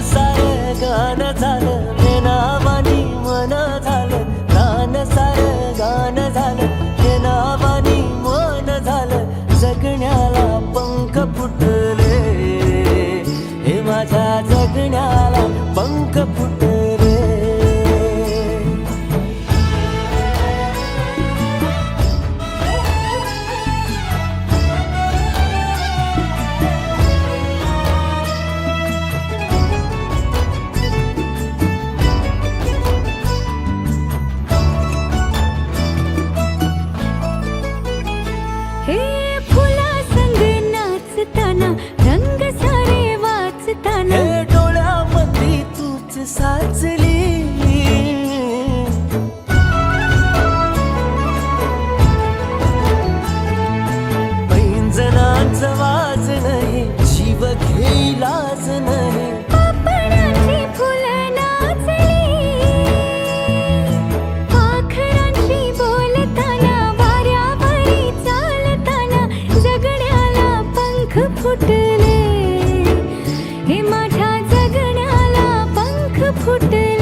सारं गान झालं, हे नावानी मन झालं, गान सारं गान झालं, हे नावानी मन झालं, जगण्याला पंख फुटले, हे माझ्या जगण्याला पंख फुटले. हे फुला संग नाचताना, रंग सारे वाचताना, हे डोळ्यामध्ये तूच साचली, पैंजणांचं वाज नाही, जीव घेईलाच नाही, पापणाची फुलं नाचली, पाखरांशी बोलताना, वाऱ्यावरी चालताना, जगण्याला पंख फुटले, हे माझ्या जगण्याला पंख फुटले.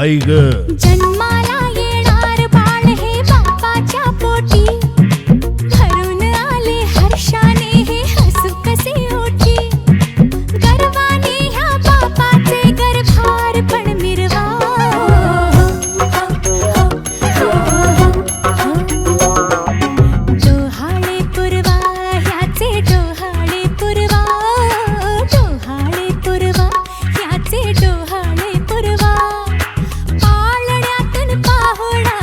आई ग. जन्माला येणार बाळ हे बापाच्या पोटी, भरून आले हर्षाने हे हसू कसे ओठी. गर्वाने ह्या बापाचे गर्भार पण मिरवा. डोहाळे पुरवा ह्याचे डोहाळे पुरवा, डोहाळे पुरवा ह्याचे डोहाळे पुरवा. पाळण्यातून पाहुणा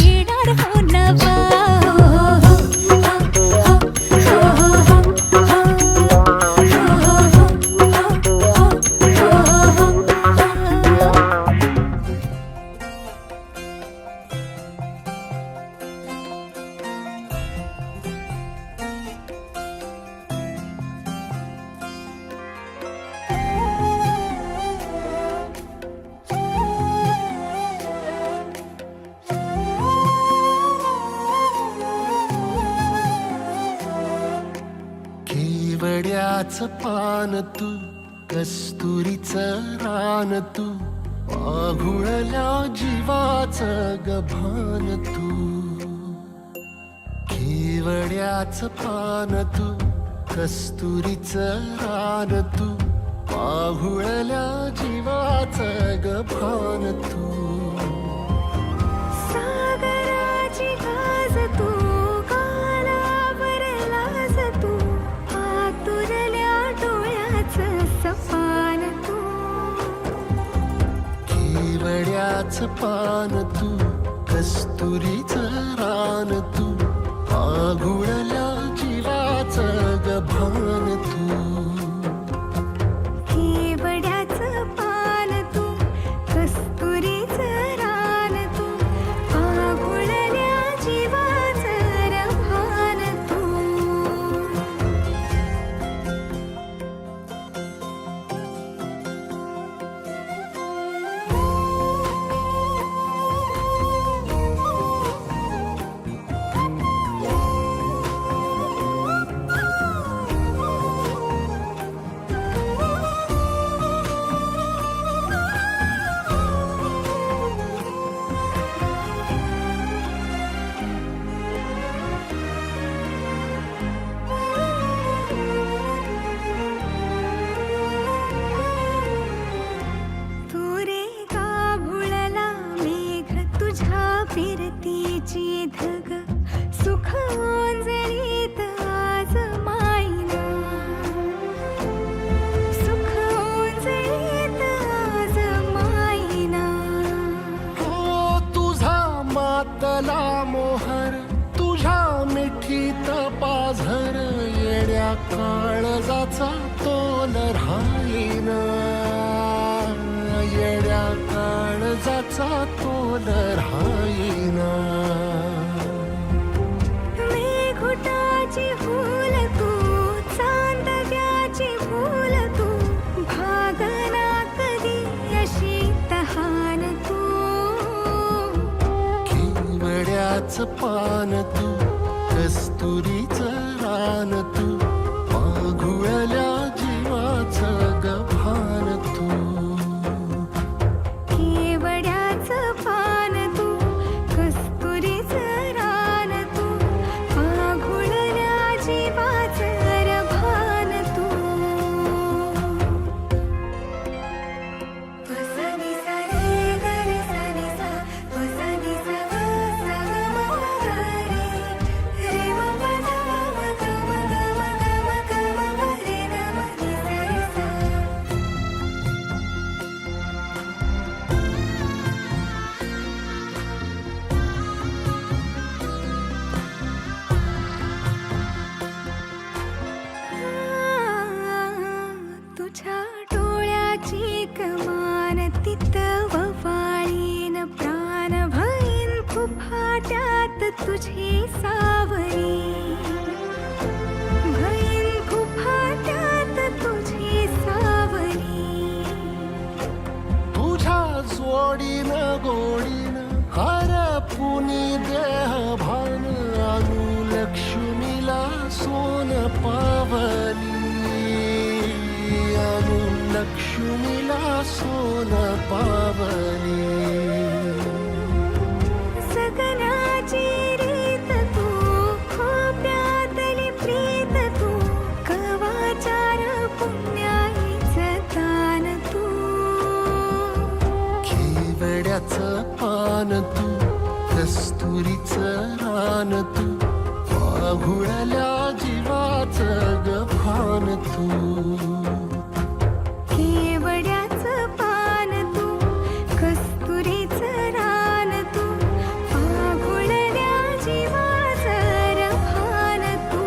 येणार हो नवा. केवड्याचं पान तू, कस्तुरीचं रान तू, आघुळल्या जीवाचं गभान तू. केवड्याचं पान तू, कस्तुरीचं रान तू, आघुळल्या जीवाचं गभान तू. सागराची गाज तू, गालावर लाज तू, आतुरल्या डोळ्याचं सपान तू. केवड्याचं पान तू, कस्तुरीचं रान तू, आघुळल्या जीवाचं गभान तू. केवड्याचं पान तू, कस्तुरीचं रान तू, आघुळल्या जीवाचं रभान तू. तू रे गाभुळला मेघ तुझ्या फिरतीची धग, सुख ओंजळीत आज मायना. सुख ओंजळीत आज मायना. हो तुझा मातला मोहर, तुझ्या मिठीत पाझर, येड्या काळजाचा तोल राहीना. येड्या काळजाचा तोल राहीना. मेघुटाची फूल तू, चांदव्याची फूल तू, भागना कधी अशी तहान तू. केवड्याचं पान तू, कस्तुरीचं रान तू, आघुळल्या जीवाचं गभान तू. केवड्याचं पान तू, कस्तुरीचं रान तू, आघुळल्या जीवाचं रभान तू. सा नि सा रे ग रे सा नि सा, सा नि सा ग सा ग म ग रे, रे म प ध म ग म ग म ग म ग म ग रे न म. केवड्याचं पान तू, कस्तुरीचं रान तू, वाघुळल्या जीवाचं गभान तू. केवड्याचं पान तू, कस्तुरीचं रान तू, पाघुळल्या जीवाचं रभान तू.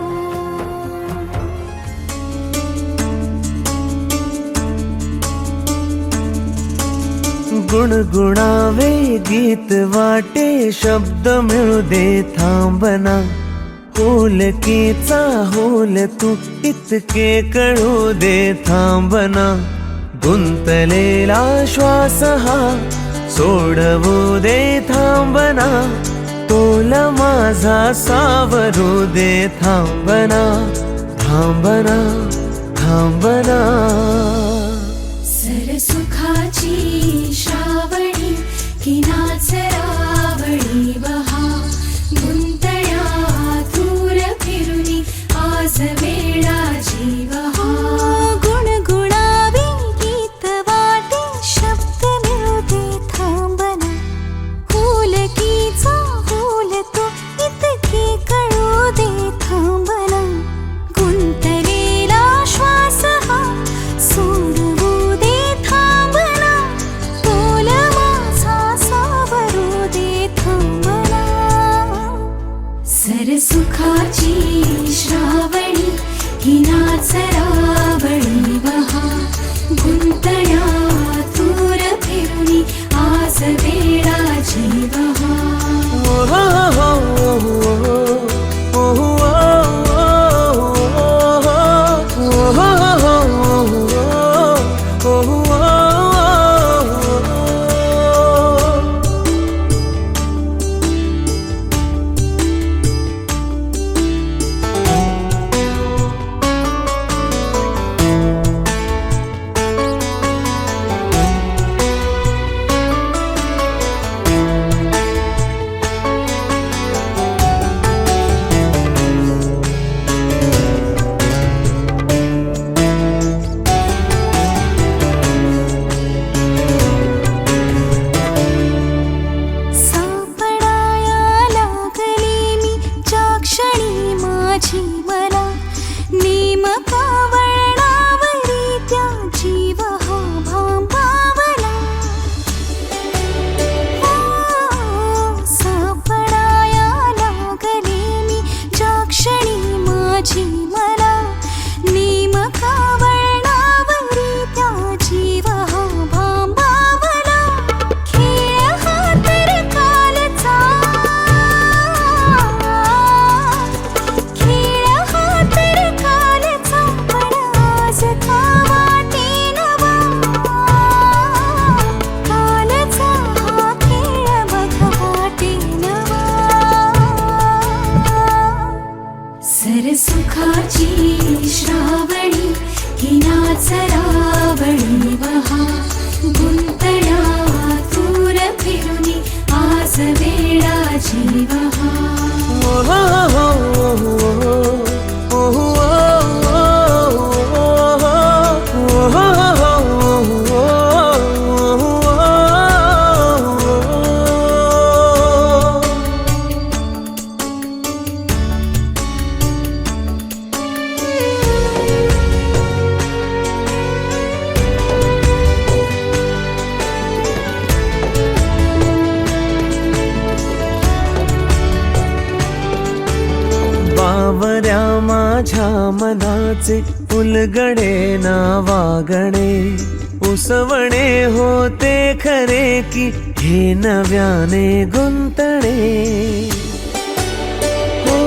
गुणगुणावे गीत वाटे, शब्द मिळू दे थांबना. होलकीचा होल तू, इतके कळू दे थांबना. गुंतलेला श्वास हा सोडवू दे थांबना. तोल माझा सावरू दे थांबना. थांबना थांबना. सरसुखाची श्रावणी की नाचरावळी बहा. गुंतळ्या दूर फिरुनी आज वेळा जीव हा. गुणगुणावे गीत वाटे, शब्द मिळू दे थांबना. होलकीचा होल तो, इतके कळू दे थांबना. गुंतलेला श्वास हा सोडवू दे थांबना. तोल माझा सावरू दे थांबना. सरसुखाची श्रावणी ही नाचरावळी बहा. गुंतळ्या दूर फिरुनी आज वेळा जीव हा. सरसुखाची श्रावणी ही नाचरावळी बहा. गुंतळ्या दूर फिरुनी आज वेळा जीव हा. बावऱ्या माझ्या मनाचे उलगडे ना वागणे. उसवणे होते खरे की हे नव्याने गुंतणे. हो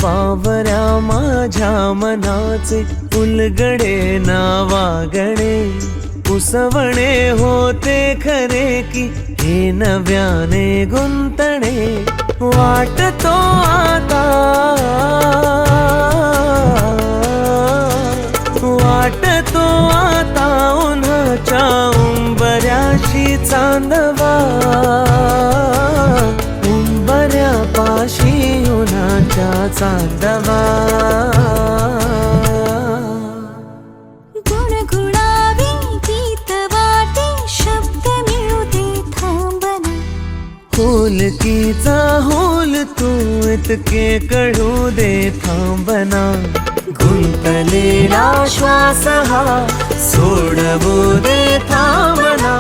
बावऱ्या माझ्या मनाचे उलगडे ना वागणे. उसवणे होते खरे की हे नव्याने गुंतणे. वाटतो आता वाटतो आता उन्हाच्या उंबऱ्याशी चांदवा. उंबऱ्यापाशी उन्हाच्या चांदवा. गुणगुणावे गीत वाटे, शब्द मिळू दे पुलकीचा होल तू इतके कळू दे थांबना गुंतलेला श्वास हा सोडवू दे थांबना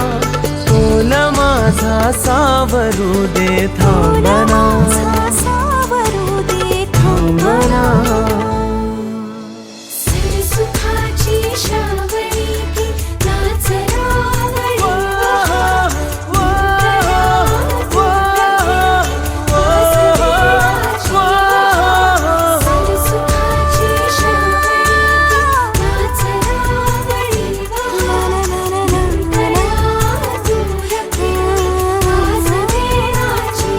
तोल माझा सावरू दे थांबना सावरू दे थांबना सुखाची श्रावणी ती नाच रावणी सुखाची श्रावणी नाच रावणी वास देवाची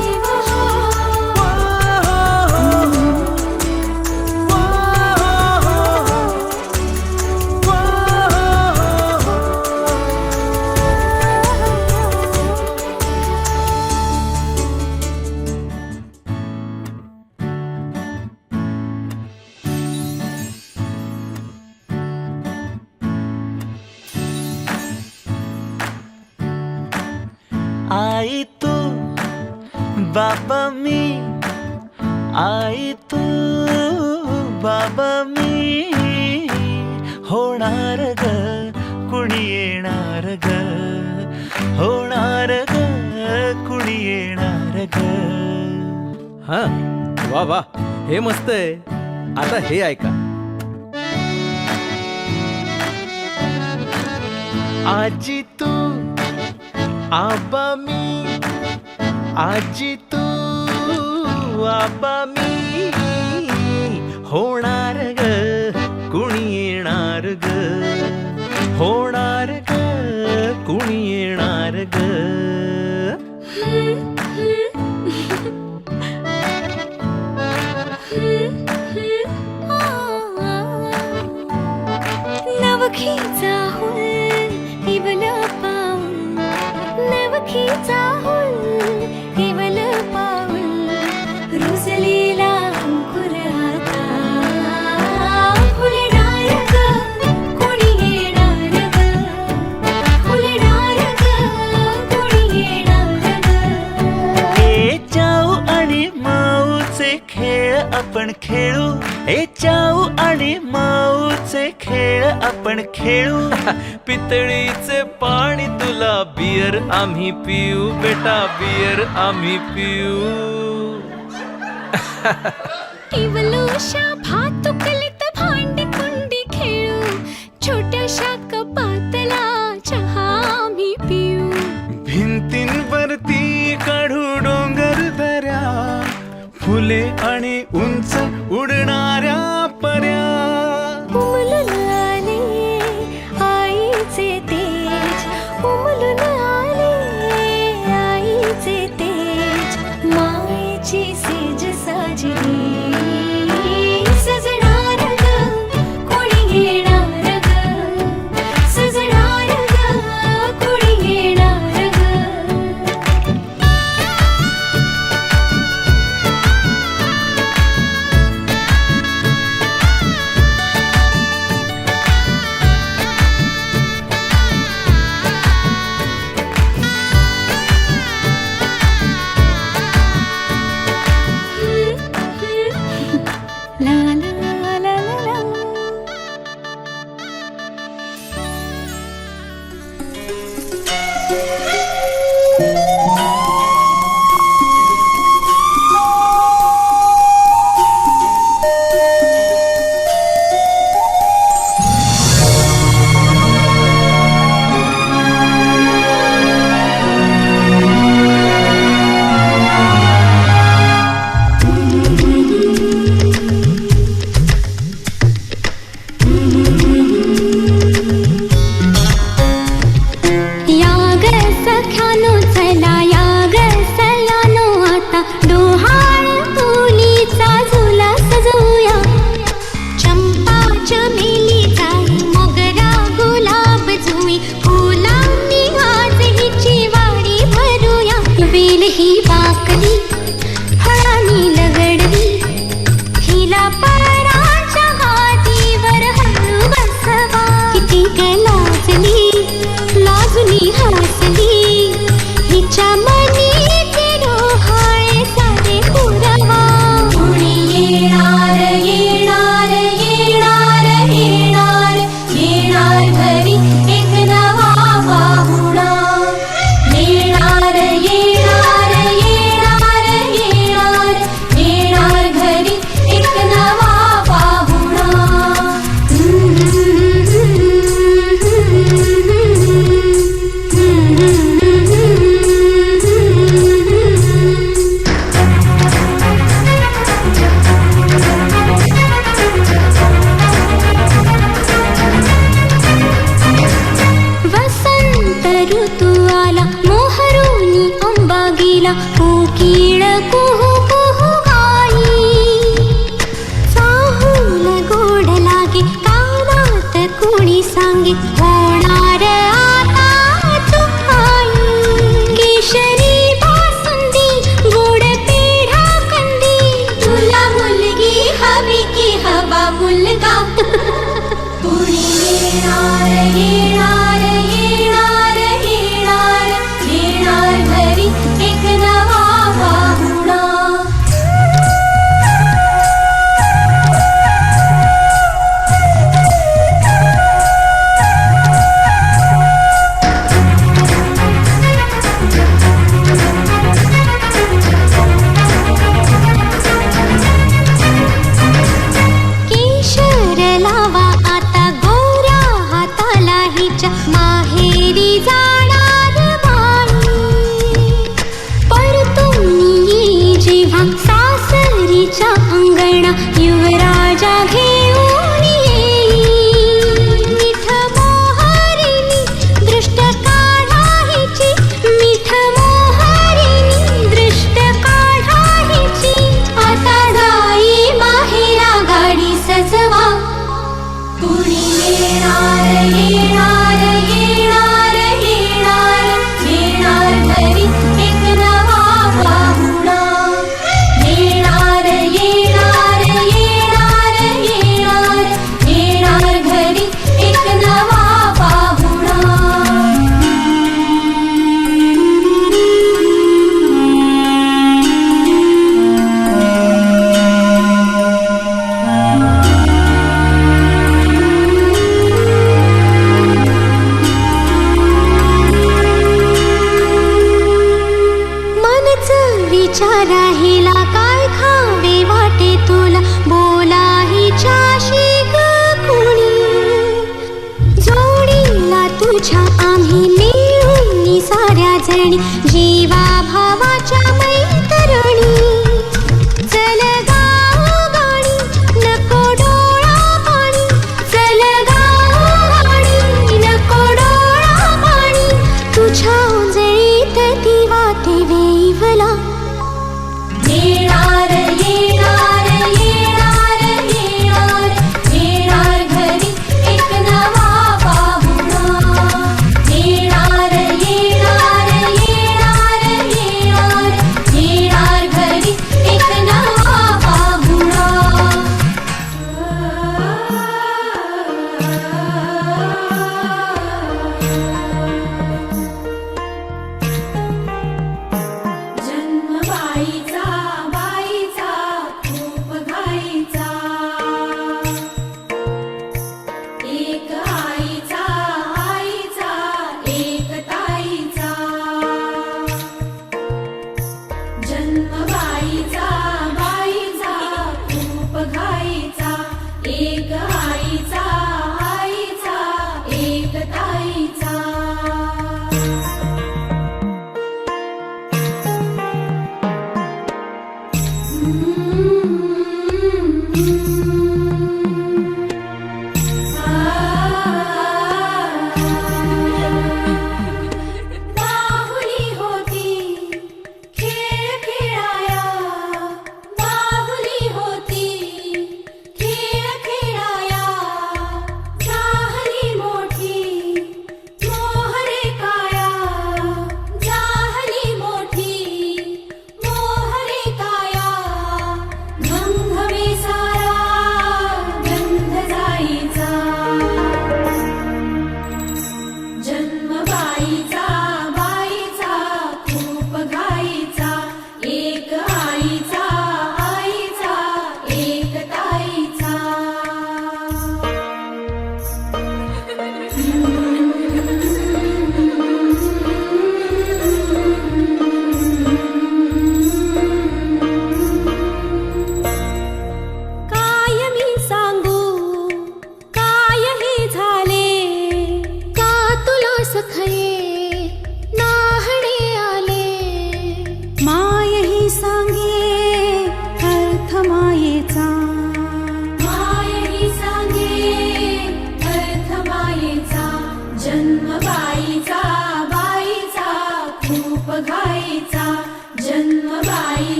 आई तू बाबा मी आई तू बाबा मी होणार ग कुणी येणार ग होणार ग कुणी येणार ग हा वा वा हे मस्त आहे. आता हे ऐका. आजी तू आबा मी आजी तू आबा मी होणार ग कुणी येणार ग होणार ग कुणी येणार ग नवखीचा हुल इवल पाऊल नवखीचा हुल इवल पाऊल रुजलेला अंकुर आता फुलणार ग कोणी येणार ग फुलणार ग कोणी येणार ग ए चाऊ आणि माऊचे खेळ आपण खेळू ए चाऊ आणि माऊचे खेळ आपण खेळू पितळीचे पाणी तुला बियर आम्ही पिऊ बेटा बियर आम्ही पिऊ इवलूशा भातुकलीत भांडी कुंडी खेळू छोट्याशा कपातला चहा आम्ही पिऊ भिंतींवरती काढू डोंगर दऱ्या फुले आणि उंच उडणाऱ्या पर्या उमलून आले आईचे तेज उमलून आले आईचे तेज मायेची सेज साजली सजणार ग कोणी येणार ग सजणार ग कोणी येणार ग आला मोहरोनी आंबा गेला कोकिळ कुहू कुहू गाई चाहूल गोड लागे कानात कोणी सांगे होणार आता चुकाई केशरी बासुंदी गोड पेढा कंदी तुला मुलगी हवी की हवा मुलगा कुणी येणार येणार येणार येणार येणार घरी एक नवा पाहुणा केशर लावा आता गोऱ्या हाताला हिच्या माहेरी जाणार बाई परतून ये जेव्हा सासरीच्या अंगणा युवराजा घेऊन येई मिठ मोहरिणी दृष्ट काढा हिची मिठ मोहरिणी दृष्ट काढा हिची आता जाई माहेरा गाडी सजवा कुणी येणार येणार येणार येणार येणार घरी एक नवा पाहुणा येणार येणार येणार येणार येणार घरी एक नवा पाहुणा मनच विचार राहिला काय खावे वाटे तुला बोला हिच्याशी ग कुणी जोडीला तुझ्या आम्ही मिळून साऱ्या जणी जीवा भावाच्या मैत्रिणी चल गाऊ गाणी नको डोळा पाणी चल गाऊ गाणी नको डोळा पाणी तुझ्या उंजळीत ती वाटे वेवला येणार येणार येणार येणार येणार घरी एक नवा पाहुणा येणार येणार येणार येणार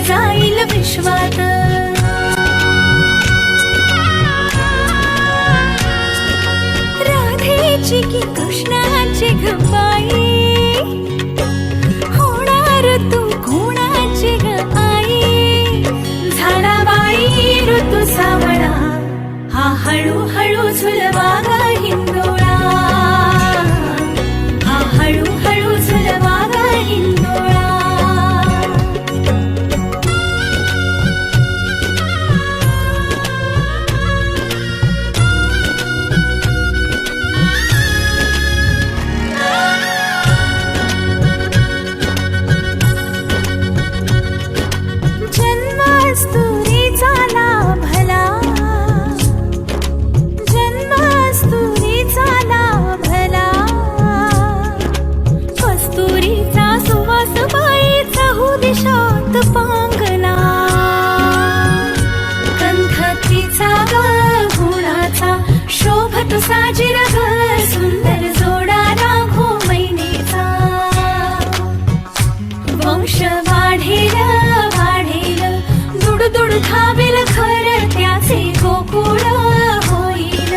जाईल विश्वात. राधेची की कृष्णाची गप्पाई, होणार तू कोणाची ग आई. झाडाबाई ऋतू सावळा, हा हळूहळू झुलवा ग हिंदोळा, हा हळूहळू झुलवा ग हिंदोळा. जन्मास्तुरीचा लाभला, जन्मास्तुरीचा लाभला. कस्तुरीचा सुवास बाईचा दिशात पांगला. गंधतीचा ग गुणाचा शोभत साजिर ग, सुंदर जोडा राघो मैनेचा. वंश वाढेल वाढेल, दुडदुड धावेल घर त्याचे गोकुळ होईल.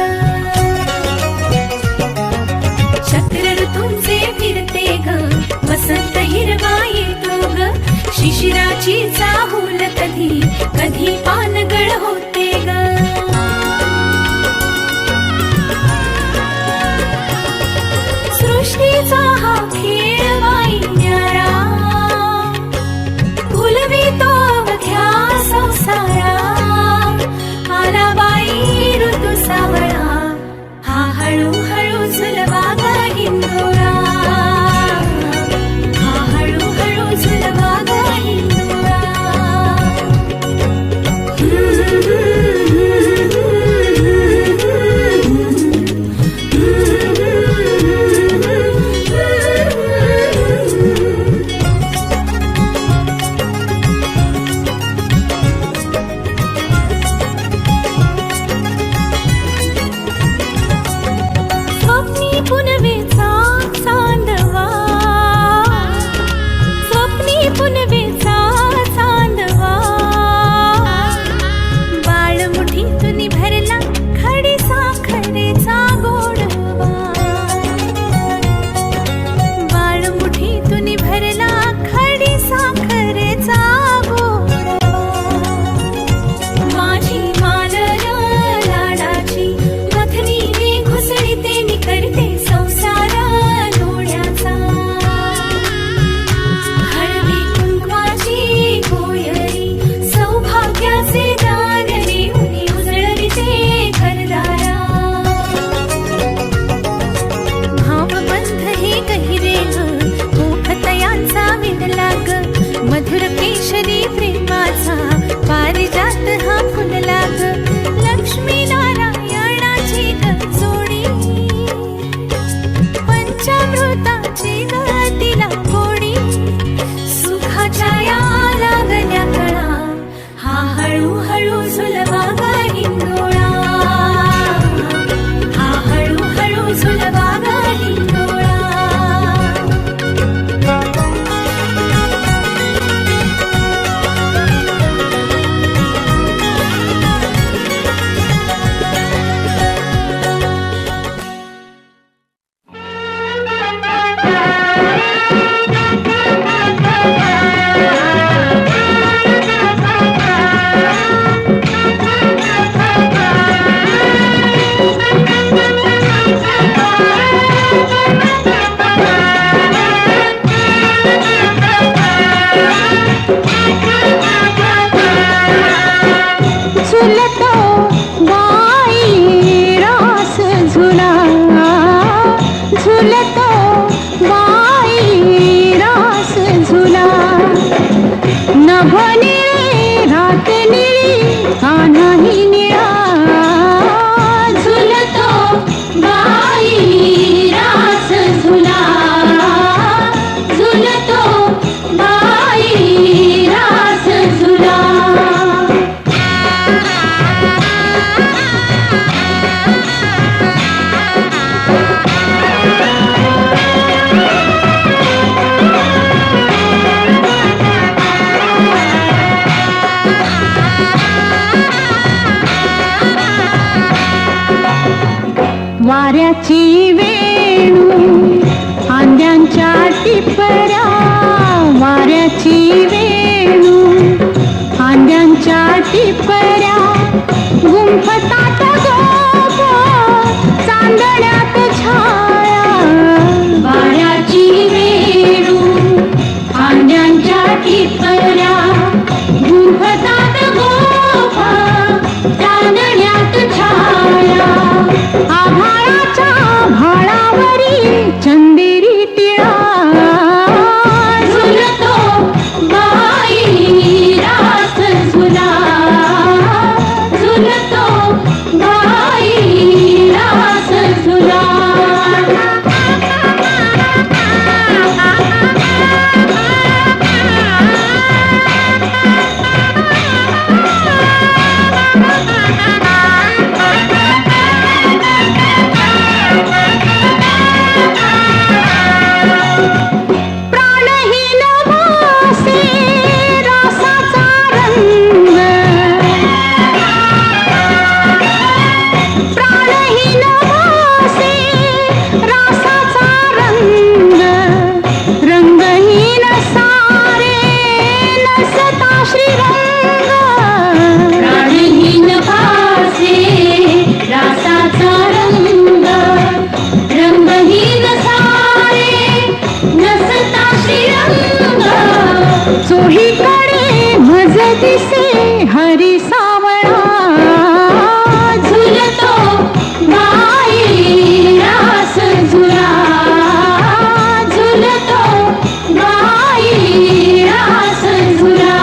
चक्र ऋतूंचे फिरते ग, वसंत हिरवा येतो ग. शिशिराची चाहूल कधी कधी पानगळ होते ग. सृष्टीचा हा खेळ बाई न्यारा, फुलवितो अवघ्या संसारा. आला बाई ऋतू सावळा, हा हळूहळू झुलवा ग हिंदोळा, हा हळूहळू झुलवा ग हिंदोळा. स्वप्नी पुनवेचा चांदवा, स्वप्नी पुनवेचा चांदवा. बाळ मुठीतून भरला खडी साखरेचा गोडवा. बाळ मुठीतून भरला खडी साखरेचा गोडवा. माझी मालर लाडाची मथनीने घुसळीते नि करते संसार डोळ्याचा. हळवी कुंकवाची कोयरी सौभाग्याचे दान रेवणी उजळविते घरदारा. भावबंध हे गहिरे ग, मोहतयांचा विणला ग. मधुर केशरी प्रेमाचा पारिजात हा फुलला ग. लक्ष्मी नारायणाची ग जोडी, पंचामृताची ग तिला गोडी. सुखाच्या या लागल्या कळा, हा हळूहळू झुलवा ग हिंदोळा, हा हळूहळू झुलवा ग हिंदोळा. झुलतो बाई रास झुला, झुलतो बाई रास झुला. नभ निळे रात निळी कान्हाही निळा, झुलतो बाई रास झुला, झुलतो बाई रास झुला. वाऱ्याची वेणू आंब्यांच्या टिपऱ्या वाऱ्याची वेणू आंब्यांच्या टिपऱ्या गुंफतात गोप चांदण्यात छाया वाऱ्याची वेणू आंब्यांच्या टिपऱ्या गुंफतात गोप चांदण्यात छाया आभाळाच्या भाळावरी चंदेरी टिळा झुलतो बाई रास झुला झुलतो बाई रास झुला प्राणहीन वासे रासाचा रंग प्राणहीन वासे रासाचा रंग रंगहीन सारे नसता श्रीरंग प्राणहीन वासे रासाचा रंग रंगहीन सारे नसता श्रीरंग चोहीकडे मज दिसे हरी सावळा झुलतो बाई रास झुला झुलतो बाई रास झुला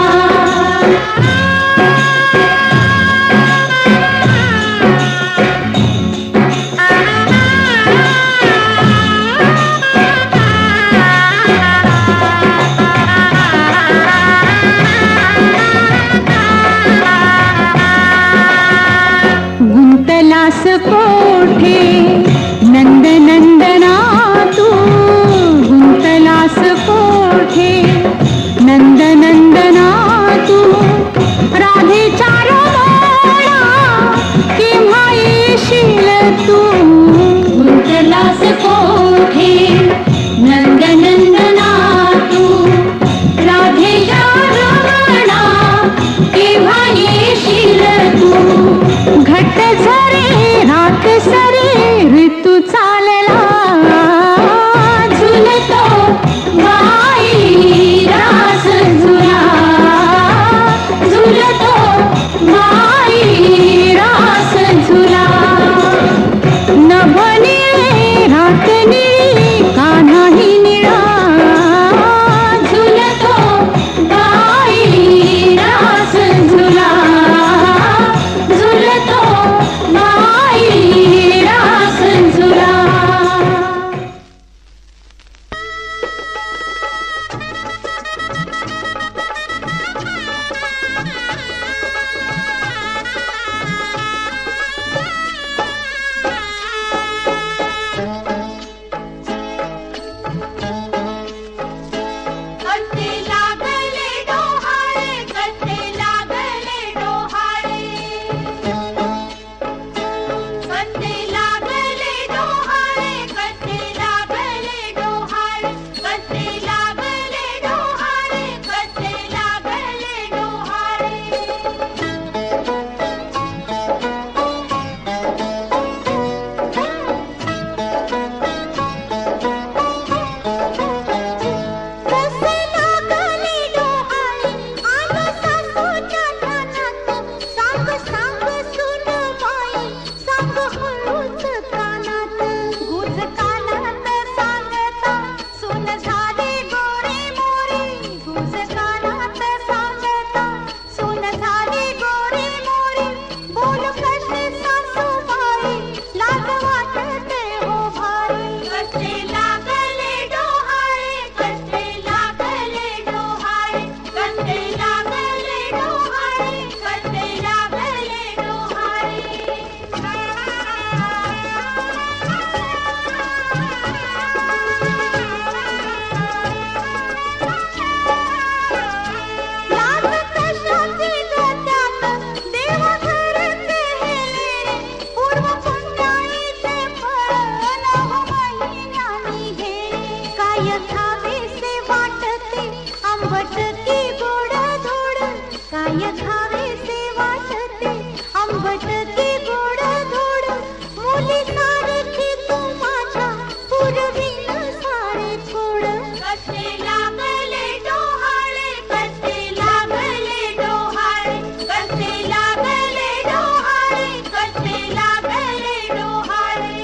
काय खावे से वाटते आंबट की गोड धोड मुली सारखी तू माझ्या पुरवीन सारे छोड कसे लागले डोहाळे कसे लागले डोहाळे कसे लागले डोहाळे कसे लागले डोहाळे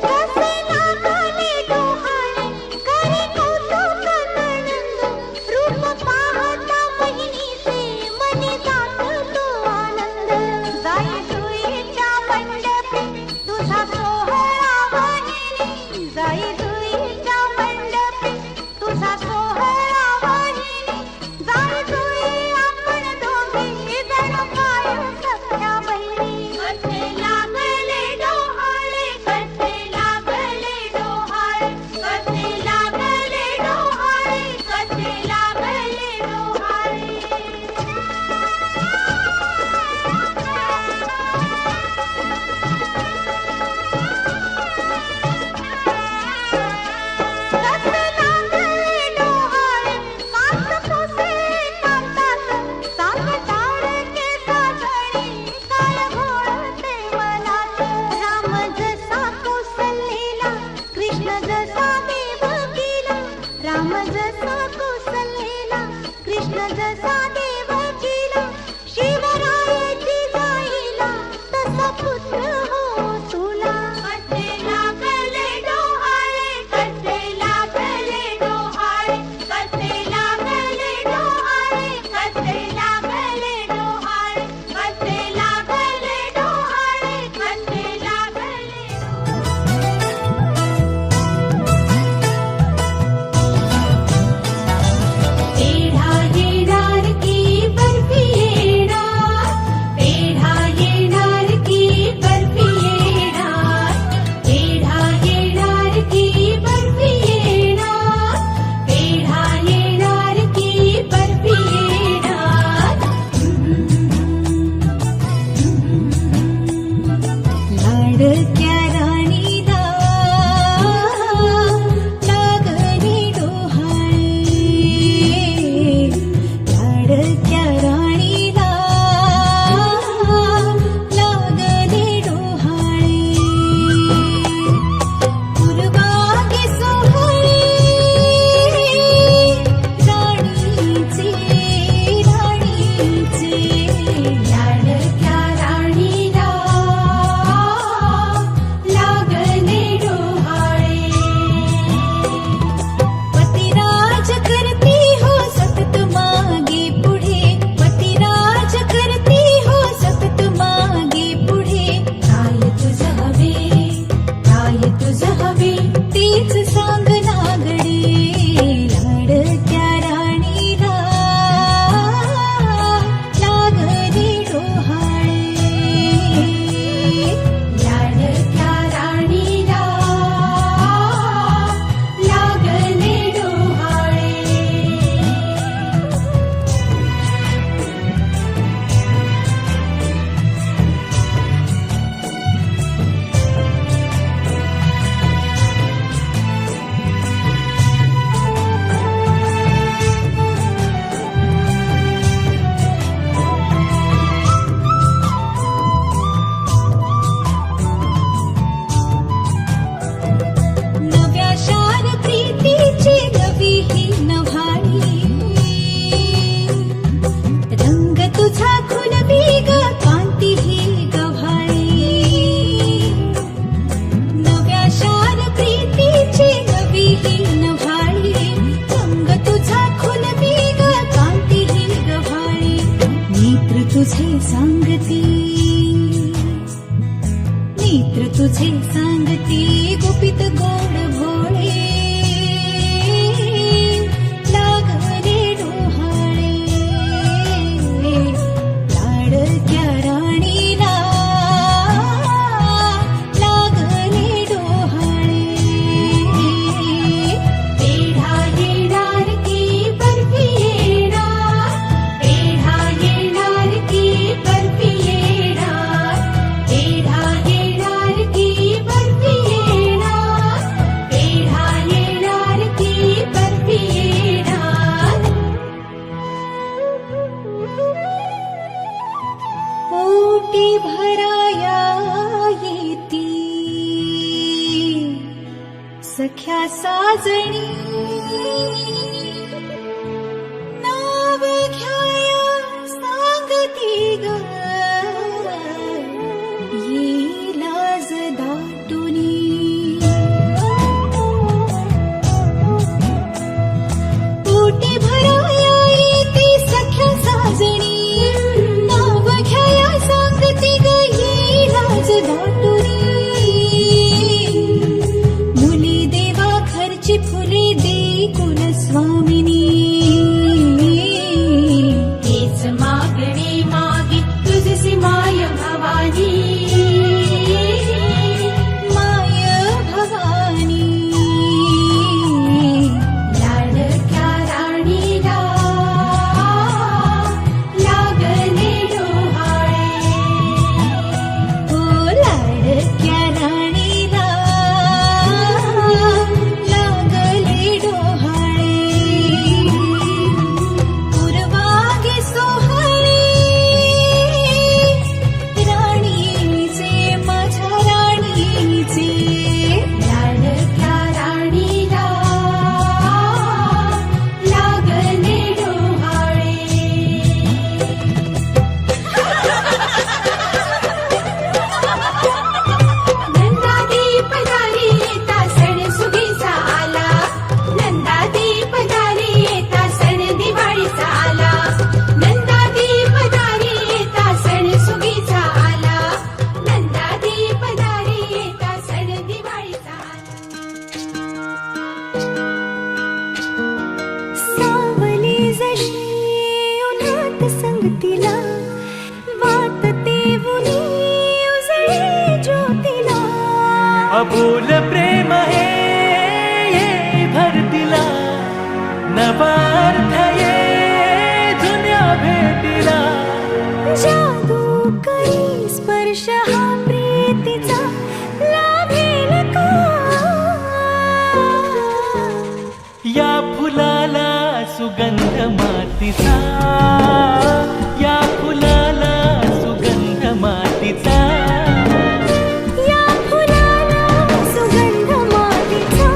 कसे लागले डोहाळे करे कौतुक नणंद रूप पाहता बहिणीचे मनी जातो तो आनंद जाई जुईच्या मंडपी तुझा सोहळा वाहिनी जाई जुईच्या मंडपी तुझा सोहळा वाहिनी जाई जुई आपण दोघी जण काय सख्या बहिणी कसे लागले डोहाळे कसे लागले डोहाळे कसे लागले डोहाळे कसे लागले डोहाळे कसे लागले डोहाळे कास पुसे कांतात सांगतार के साजणी काय घोळते मनात राम जसा कौसल्याला कृष्ण जसा देवकीला राम जसा कौसल्याला कृष्ण जसा देवकीला शिवरायाची जाईला तसा पुत्र हो तुला कसे लागले डोहाळे कसे लागले डोहाळे कसे लागले डोहाळे कसे लागले डोहाळे कसे लागले डोहाळे कसे लागले पेढा येणार की बर्फी येणार पेढा येणार की बर्फी येणार पेढा येणार की बर्फी येणार पेढा येणार की बर्फी येणार लाडक्या राणीला लागली डोहाळे लाडक्या राणीला लागले डोहाळे फुलबागे सोहळे राणीचे राणीचे लाडक्या राणीला लागले डोहाळे पतिराज करती हो सतत मागे पुढे पतिराज करती हो सतत मागे पुढे काय तुझं हवे तीच सांग नागडे लाडक्या राणीला लागले डोहाळे लाडक्या राणीला लागले डोहाळे नव्या शान प्रीतीची नवी ही नव्हाळी रंग तुझा खुलवी ग कांती ही गव्हाळी नव्या शान प्रीतीची नवी ही नव्हाळी रंग तुझा खुलवी ग कांती ही गव्हाळी नेत्र तुझे सांगती नेत्र तुझे सांगती गुपित गोड भोळे लागले डोहाळे लाडक्या राणीला लागले डोहाळे पेढा येणार की बर्फी येणार पेढा येणार की बर्फी येणार पेढा येणार लाडक्या साजणी नाव घ्याया सांगती ग ये लाज दाटुनी पोटी भराया येते सख्या साजणी नाव घ्याया सांगती ग ये लाज दाटुनी मुली देवा घरची फुले दे कुलस्वामिनी हेच मागणे मागे तुझसी माय भवानी माय भवानी लाडक्या राणीला लागले डोहाळे ओ लाडक्या राणीला लागले डोहाळे पूर्वागे सोहळे राणीचे माझ्या राणीचे लाडक्या राणीला लागले डोहाळे नंदादीप दारी येता सण सुगीचा आला नंदादीप दारी येता सण दिवाळीचा आला नंदादीप दारी येता सण सुगीचा आला नंदादीप दारी येता सण दिवाळीचा आला सावली जशी उन्हात संगतीला वात तेवुनी उजळे ज्योतीला अबोल प्रेम हे ये भरतीला नवार्थ ये जुन्या भेटीला जादू करी स्पर्श हा प्रीतीचा लाभेल का या फुलाला सुगंध मातीचा या फुलाला सुगंध मातीचा या फुलाला सुगंध मातीचा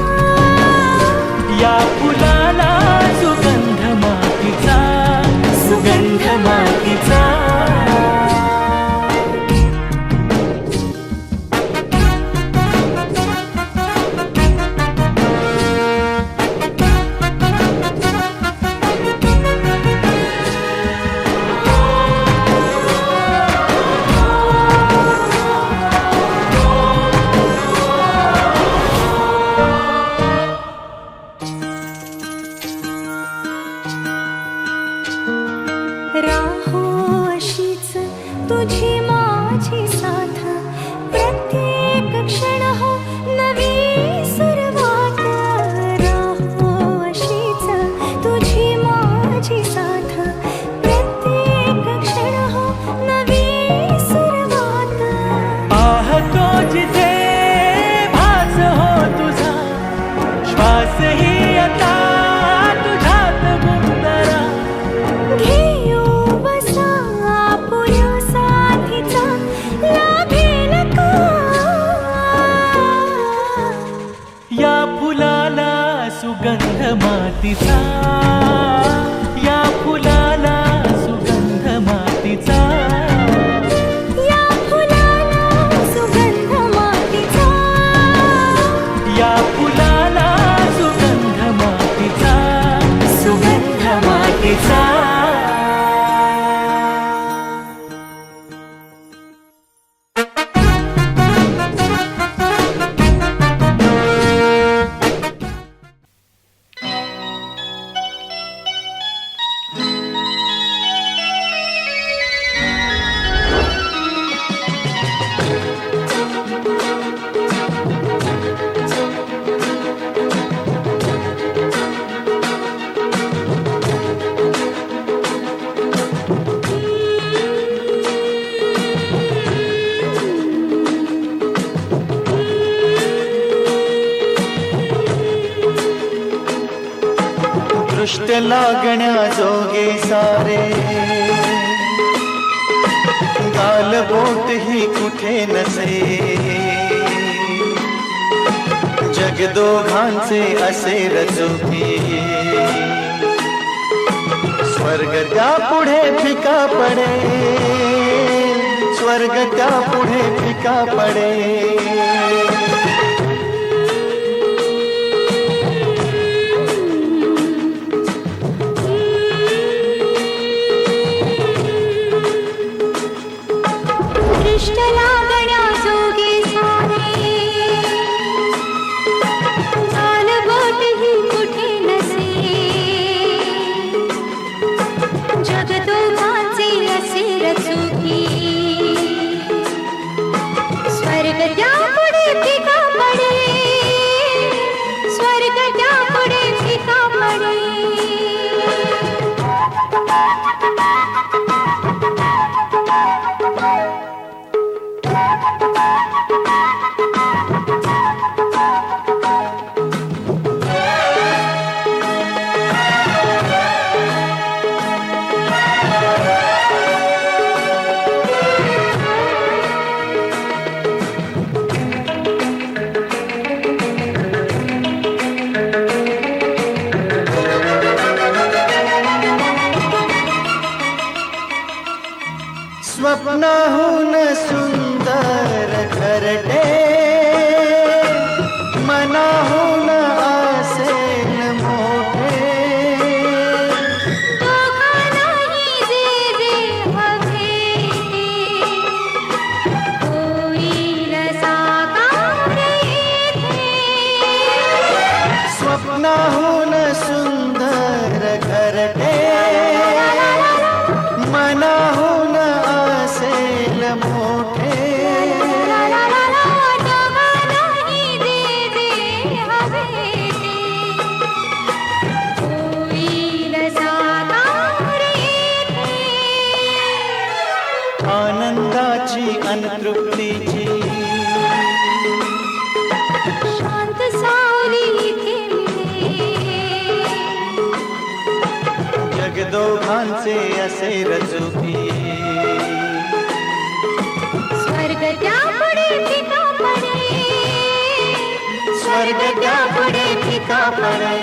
या फुलाला सुगंध मातीचा सुगंध मातीचा राहो अशीच तुझी माझी साथ प्रत्येक क्षण हो नवी सुरुवात राहो अशीच तुझी माझी साथ प्रत्येक क्षण हो नवी सुरुवात पाहतो जिथे भास हो तुझा श्वासही आता तुझ्यात गुंतरा घेऊ बसा आपुल्या साथीचा लाभेल का या फुलाला सुगंध मातीचा या फुलाला सुगंध मातीचा या फुलाला सुगंध मातीचा या फुलाला सुगंध मातीचा सुगंध मातीचा दृष्ट लागण्या जोगे सारे गालबोट ही कुठे नसे जग दोघांचे असे रचुकी स्वर्ग त्या पुढे फिका पडे स्वर्ग त्या पुढे फिका पडे दृष्ट लागण्या जोगे सारे चालबोटही कुठे नसे जग दोघांचे असे रचुकी स्वर्ग त्या पुढे फिका पडे स्वर्ग त्या पुढे फिका पडे स्वप्नाहून सुंदर घरटे मनाहून असेल मोठे दोघांनाही जे जे हवे होईल साकार येथे स्वप्नाहून सुंदर घरटे मनाहून असेल मोठे दोघांनाही जे जे हवे होईल साकार येथे आनंदाची अनतृप्तीची शांत सावली इथे मिळे जग दोघांचे असे रचुकी स्वर्ग त्या पुढे फिका पडे स्वर्ग त्या पुढे फिका पडे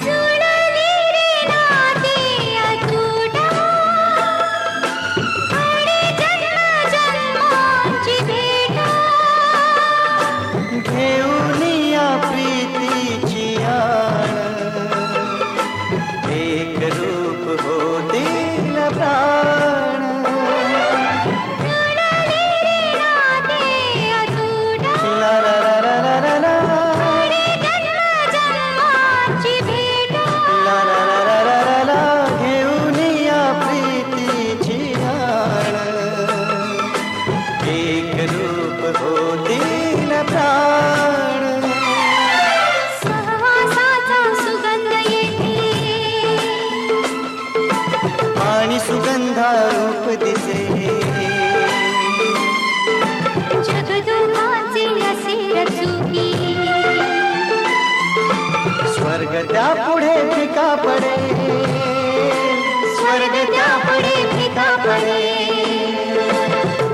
जुळली रे नाती अतूटा आणि जन्मजन्मांची भेटा घेऊन या प्रीतीची आण एक रूप होतील प्राण जुळली रे नाती अतूटा ला ला ला ला ला ला ला आणि जन्मजन्मांची भेटा ला ला ला ला ला ला ला घेऊन या प्रीतीची आण एक रूप होतील प्राण सहवासाचा सुगंध येते आणि सुगंधा रूप दिसे जग दोघांचे असे रचुकी स्वर्ग त्या पुढे फिका पडे स्वर्ग त्या पुढे फिका पडे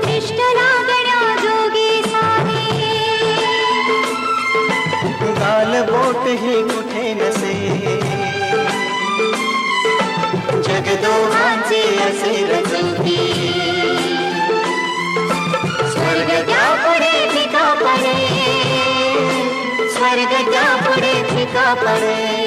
दृष्ट लागण्या जोगे सारे गाल बोट ही कुठे नसे जग दोघांचे असे रचुकी स्वर्ग त्या पुढे फिका पडे स्वर्ग त्या पुढे फिका पडे